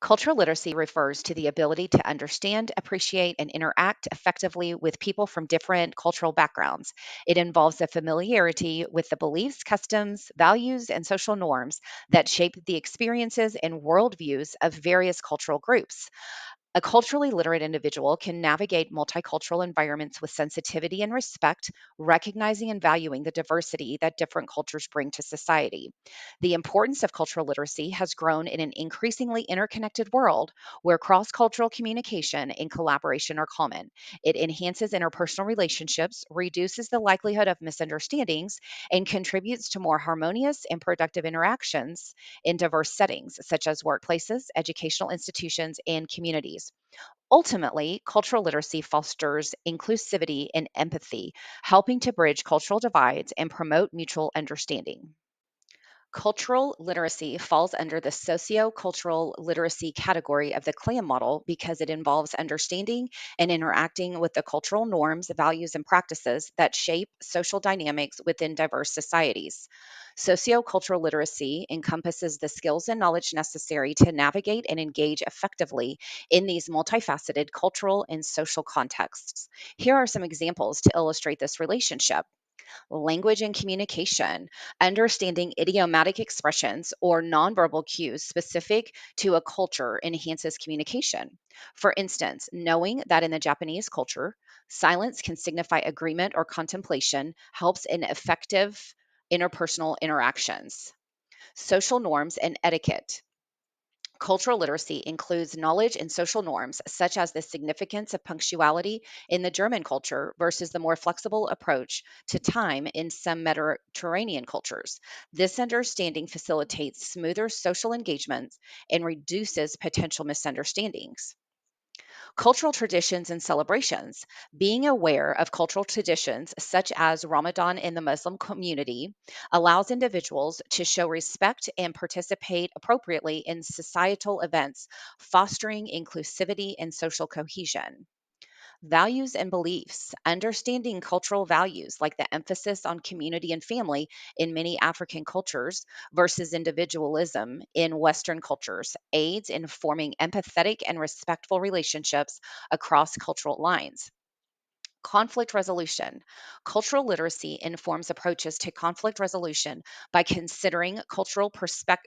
Cultural literacy refers to the ability to understand, appreciate, and interact effectively with people from different cultural backgrounds. It involves a familiarity with the beliefs, customs, values, and social norms that shape the experiences and worldviews of various cultural groups. A culturally literate individual can navigate multicultural environments with sensitivity and respect, recognizing and valuing the diversity that different cultures bring to society. The importance of cultural literacy has grown in an increasingly interconnected world where cross cultural communication and collaboration are common. It enhances interpersonal relationships, reduces the likelihood of misunderstandings, and contributes to more harmonious and productive interactions in diverse settings, such as workplaces, educational institutions, and communities. Ultimately, cultural literacy fosters inclusivity and empathy, helping to bridge cultural divides and promote mutual understanding. Cultural literacy falls under the socio-cultural literacy category of the CLAM model because it involves understanding and interacting with the cultural norms, values, and practices that shape social dynamics within diverse societies. Sociocultural literacy encompasses the skills and knowledge necessary to navigate and engage effectively in these multifaceted cultural and social contexts. Here are some examples to illustrate this relationship. Language and communication, understanding idiomatic expressions or nonverbal cues specific to a culture enhances communication. For instance, knowing that in the Japanese culture, silence can signify agreement or contemplation helps in effective interpersonal interactions. Social norms and etiquette. Cultural literacy includes knowledge and social norms, such as the significance of punctuality in the German culture versus the more flexible approach to time in some Mediterranean cultures. This understanding facilitates smoother social engagements and reduces potential misunderstandings. Cultural traditions and celebrations. Being aware of cultural traditions, such as Ramadan in the Muslim community, allows individuals to show respect and participate appropriately in societal events, fostering inclusivity and social cohesion. Values and beliefs. Understanding cultural values, like the emphasis on community and family in many African cultures versus individualism in Western cultures, aids in forming empathetic and respectful relationships across cultural lines. Conflict resolution. Cultural literacy informs approaches to conflict resolution by considering cultural perceptions,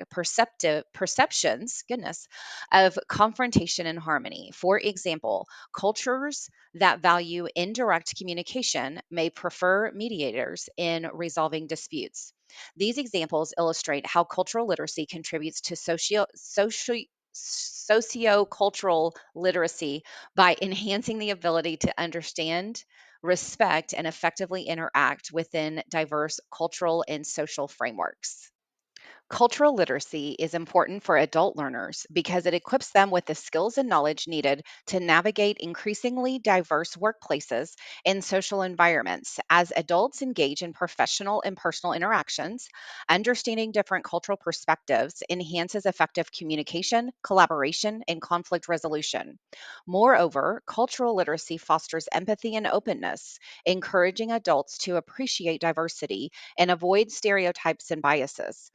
goodness, of confrontation and harmony. For example, cultures that value indirect communication may prefer mediators in resolving disputes. These examples illustrate how cultural literacy contributes to socio-cultural literacy by enhancing the ability to understand, respect, and effectively interact within diverse cultural and social frameworks. Cultural literacy is important for adult learners because it equips them with the skills and knowledge needed to navigate increasingly diverse workplaces and social environments. As adults engage in professional and personal interactions, understanding different cultural perspectives enhances effective communication, collaboration, and conflict resolution. Moreover, cultural literacy fosters empathy and openness, encouraging adults to appreciate diversity and avoid stereotypes and biases.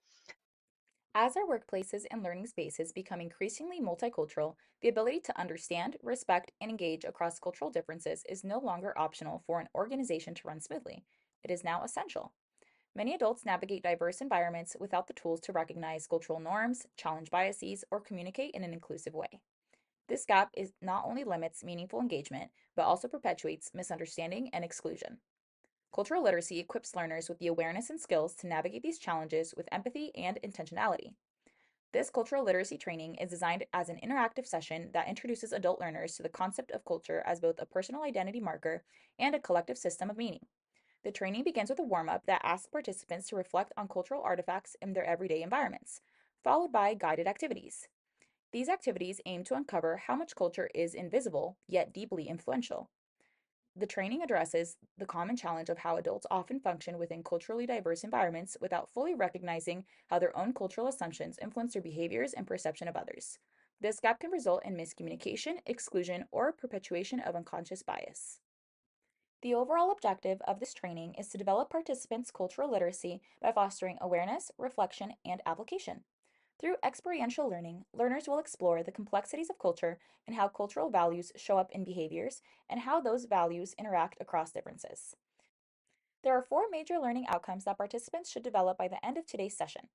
As our workplaces and learning spaces become increasingly multicultural, the ability to understand, respect, and engage across cultural differences is no longer optional for an organization to run smoothly. It is now essential. Many adults navigate diverse environments without the tools to recognize cultural norms, challenge biases, or communicate in an inclusive way. This gap is not only limits meaningful engagement, but also perpetuates misunderstanding and exclusion. Cultural literacy equips learners with the awareness and skills to navigate these challenges with empathy and intentionality. This cultural literacy training is designed as an interactive session that introduces adult learners to the concept of culture as both a personal identity marker and a collective system of meaning. The training begins with a warm up that asks participants to reflect on cultural artifacts in their everyday environments, followed by guided activities. These activities aim to uncover how much culture is invisible yet deeply influential. The training addresses the common challenge of how adults often function within culturally diverse environments without fully recognizing how their own cultural assumptions influence their behaviors and perception of others. This gap can result in miscommunication, exclusion, or perpetuation of unconscious bias. The overall objective of this training is to develop participants' cultural literacy by fostering awareness, reflection, and application. Through experiential learning, learners will explore the complexities of culture and how cultural values show up in behaviors and how those values interact across differences. There are four major learning outcomes that participants should develop by the end of today's session.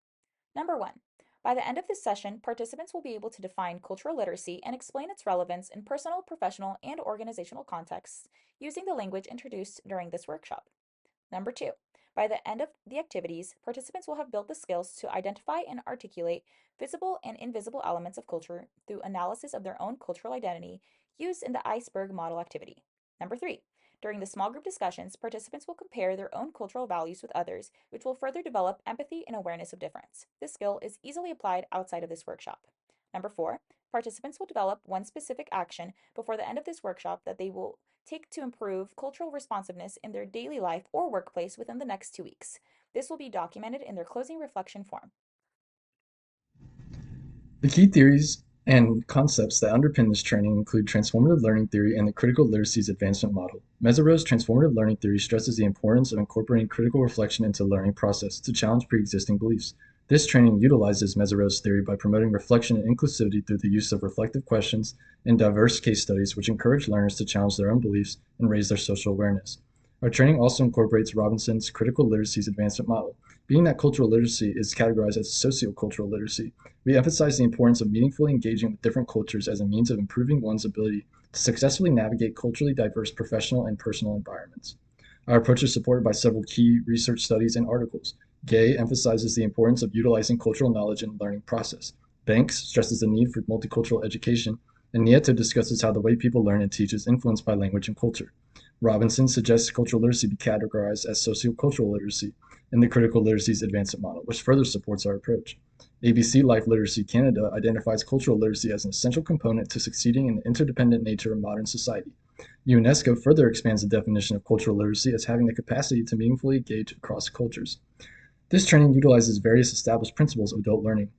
Number one, by the end of this session, participants will be able to define cultural literacy and explain its relevance in personal, professional, and organizational contexts using the language introduced during this workshop. Number two, by the end of the activities, participants will have built the skills to identify and articulate visible and invisible elements of culture through analysis of their own cultural identity used in the iceberg model activity. Number three, during the small group discussions, participants will compare their own cultural values with others, which will further develop empathy and awareness of difference. This skill is easily applied outside of this workshop. Number four, participants will develop one specific action before the end of this workshop that they will take to improve cultural responsiveness in their daily life or workplace within the next 2 weeks. This will be documented in their closing reflection form. The key theories and concepts that underpin this training include transformative learning theory and the critical literacies advancement model. Mezirow transformative learning theory stresses the importance of incorporating critical reflection into the learning process to challenge pre-existing beliefs. This training utilizes Mezirow's theory by promoting reflection and inclusivity through the use of reflective questions and diverse case studies, which encourage learners to challenge their own beliefs and raise their social awareness. Our training also incorporates Robinson's critical literacies advancement model. Being that cultural literacy is categorized as sociocultural literacy, we emphasize the importance of meaningfully engaging with different cultures as a means of improving one's ability to successfully navigate culturally diverse professional and personal environments. Our approach is supported by several key research studies and articles. Gay emphasizes the importance of utilizing cultural knowledge in the learning process. Banks stresses the need for multicultural education, and Nieto discusses how the way people learn and teach is influenced by language and culture. Robinson suggests cultural literacy be categorized as sociocultural literacy in the critical literacies advancement model, which further supports our approach. ABC Life Literacy Canada identifies cultural literacy as an essential component to succeeding in the interdependent nature of modern society. UNESCO further expands the definition of cultural literacy as having the capacity to meaningfully engage across cultures. This training utilizes various established principles of adult learning.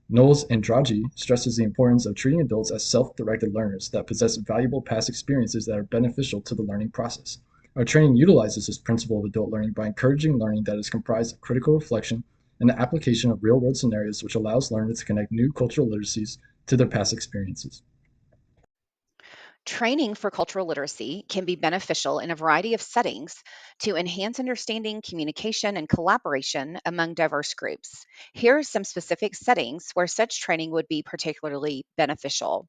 Knowles and Draghi stresses the importance of treating adults as self-directed learners that possess valuable past experiences that are beneficial to the learning process. Our training utilizes this principle of adult learning by encouraging learning that is comprised of critical reflection and the application of real-world scenarios, which allows learners to connect new cultural literacies to their past experiences. Training for cultural literacy can be beneficial in a variety of settings to enhance understanding, communication, and collaboration among diverse groups. Here are some specific settings where such training would be particularly beneficial.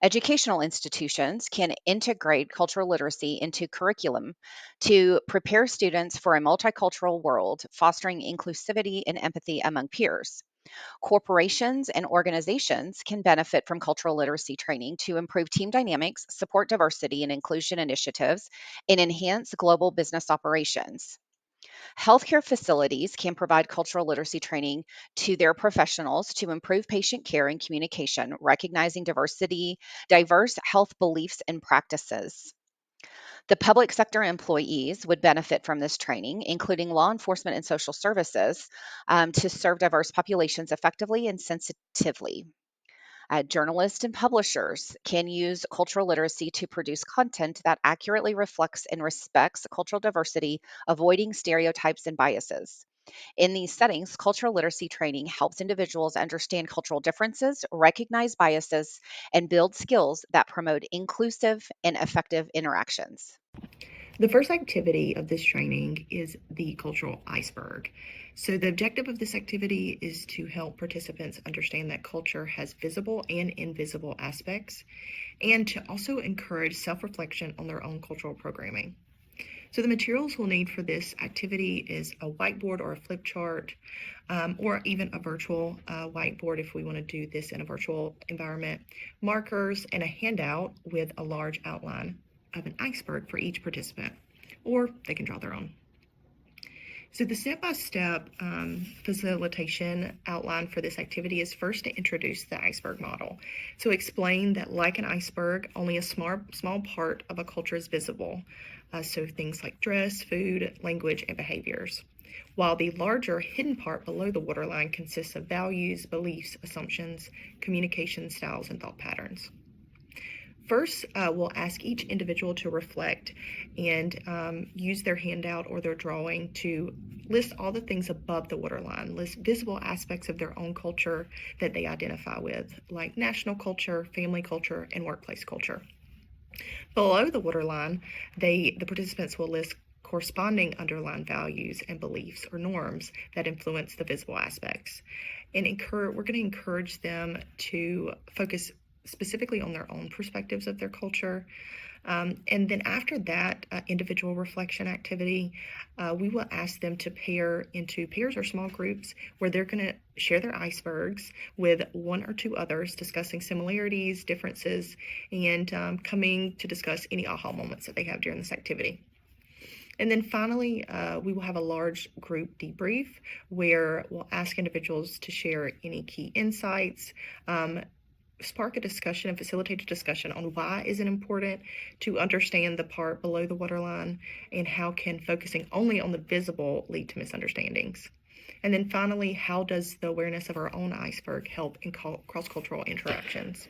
Educational institutions can integrate cultural literacy into curriculum to prepare students for a multicultural world, fostering inclusivity and empathy among peers. Corporations and organizations can benefit from cultural literacy training to improve team dynamics, support diversity and inclusion initiatives, and enhance global business operations. Healthcare facilities can provide cultural literacy training to their professionals to improve patient care and communication, recognizing diverse health beliefs and practices. The public sector employees would benefit from this training, including law enforcement and social services, to serve diverse populations effectively and sensitively. Journalists and publishers can use cultural literacy to produce content that accurately reflects and respects cultural diversity, avoiding stereotypes and biases. In these settings, cultural literacy training helps individuals understand cultural differences, recognize biases, and build skills that promote inclusive and effective interactions. The first activity of this training is the cultural iceberg. So, the objective of this activity is to help participants understand that culture has visible and invisible aspects, and to also encourage self reflection on their own cultural programming. So, the materials we'll need for this activity is a whiteboard or a flip chart, or even a virtual whiteboard if we want to do this in a virtual environment, markers, and a handout with a large outline of an iceberg for each participant, or they can draw their own. So the step-by-step facilitation outline for this activity is first to introduce the iceberg model. So explain that like an iceberg, only a small part of a culture is visible. So things like dress, food, language, and behaviors. While the larger hidden part below the waterline consists of values, beliefs, assumptions, communication styles, and thought patterns. First, we'll ask each individual to reflect and use their handout or their drawing to list all the things above the waterline, list visible aspects of their own culture that they identify with, like national culture, family culture, and workplace culture. Below the waterline, the participants will list corresponding underlying values and beliefs or norms that influence the visible aspects. And we're going to encourage them to focus specifically on their own perspectives of their culture. And then after that individual reflection activity, we will ask them to pair into pairs or small groups where they're going to share their icebergs with one or two others, discussing similarities, differences, and coming to discuss any aha moments that they have during this activity. And then finally, we will have a large group debrief where we'll ask individuals to share any key insights, spark a discussion and facilitate a discussion on why is it important to understand the part below the waterline and how can focusing only on the visible lead to misunderstandings. And then finally, how does the awareness of our own iceberg help in cross-cultural interactions?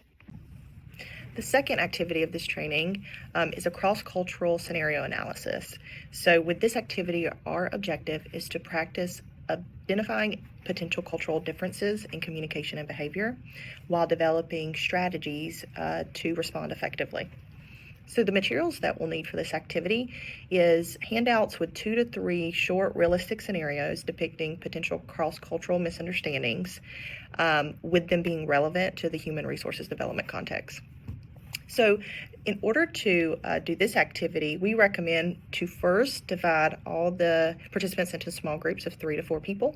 The second activity of this training is a cross-cultural scenario analysis. So with this activity, our objective is to practice identifying potential cultural differences in communication and behavior while developing strategies to respond effectively. So the materials that we'll need for this activity is handouts with 2 to 3 short realistic scenarios depicting potential cross-cultural misunderstandings, with them being relevant to the human resources development context. So in order to do this activity, we recommend to first divide all the participants into small groups of 3 to 4 people.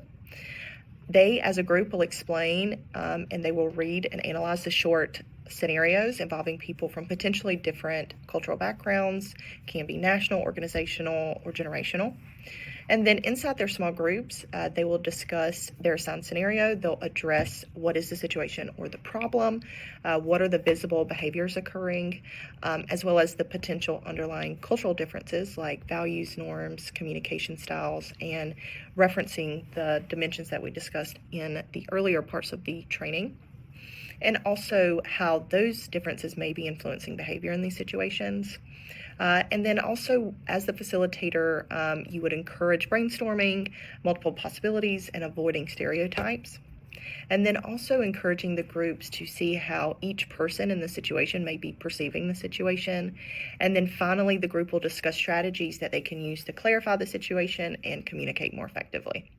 They, as a group, will explain and they will read and analyze the short scenarios involving people from potentially different cultural backgrounds, can be national, organizational, or generational. And then inside their small groups, they will discuss their assigned scenario. They'll address what is the situation or the problem, what are the visible behaviors occurring, as well as the potential underlying cultural differences like values, norms, communication styles, and referencing the dimensions that we discussed in the earlier parts of the training, and also how those differences may be influencing behavior in these situations. And then also, as the facilitator, you would encourage brainstorming, multiple possibilities, and avoiding stereotypes. And then also encouraging the groups to see how each person in the situation may be perceiving the situation. And then finally, the group will discuss strategies that they can use to clarify the situation and communicate more effectively.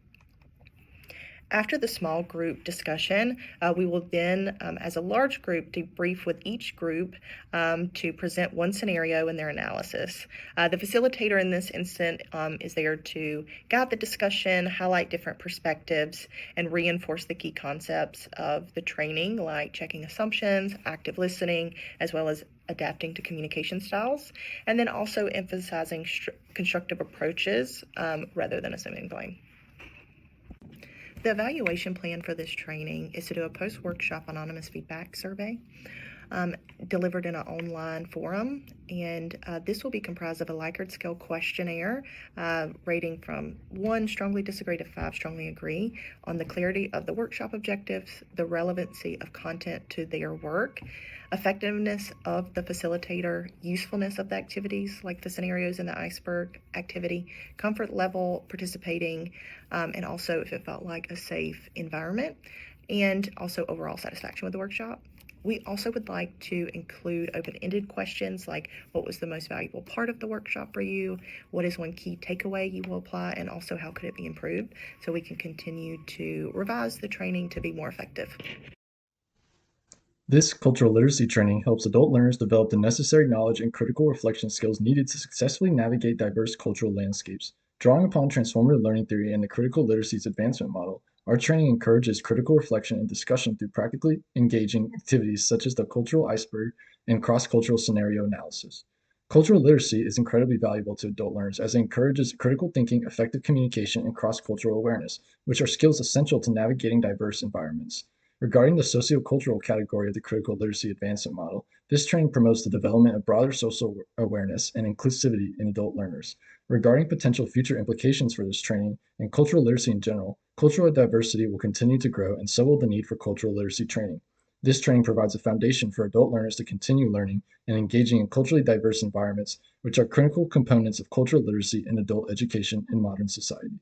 After the small group discussion, we will then, as a large group, debrief with each group to present one scenario in their analysis. The facilitator in this instant is there to guide the discussion, highlight different perspectives, and reinforce the key concepts of the training, like checking assumptions, active listening, as well as adapting to communication styles, and then also emphasizing constructive approaches rather than assuming blame. The evaluation plan for this training is to do a post-workshop anonymous feedback survey delivered in an online forum, and this will be comprised of a Likert scale questionnaire rating from 1 strongly disagree to 5 strongly agree on the clarity of the workshop objectives, the relevancy of content to their work, effectiveness of the facilitator, usefulness of the activities like the scenarios in the iceberg activity, comfort level participating, and also if it felt like a safe environment, and also overall satisfaction with the workshop. We also would like to include open-ended questions like what was the most valuable part of the workshop for you, what is one key takeaway you will apply, and also how could it be improved so we can continue to revise the training to be more effective. This cultural literacy training helps adult learners develop the necessary knowledge and critical reflection skills needed to successfully navigate diverse cultural landscapes. Drawing upon transformative learning theory and the critical literacies advancement model, our training encourages critical reflection and discussion through practically engaging activities such as the cultural iceberg and cross-cultural scenario analysis. Cultural literacy is incredibly valuable to adult learners as it encourages critical thinking, effective communication, and cross-cultural awareness, which are skills essential to navigating diverse environments. Regarding the sociocultural category of the critical literacy advancement model, this training promotes the development of broader social awareness and inclusivity in adult learners. Regarding potential future implications for this training and cultural literacy in general, cultural diversity will continue to grow and so will the need for cultural literacy training. This training provides a foundation for adult learners to continue learning and engaging in culturally diverse environments, which are critical components of cultural literacy and adult education in modern society.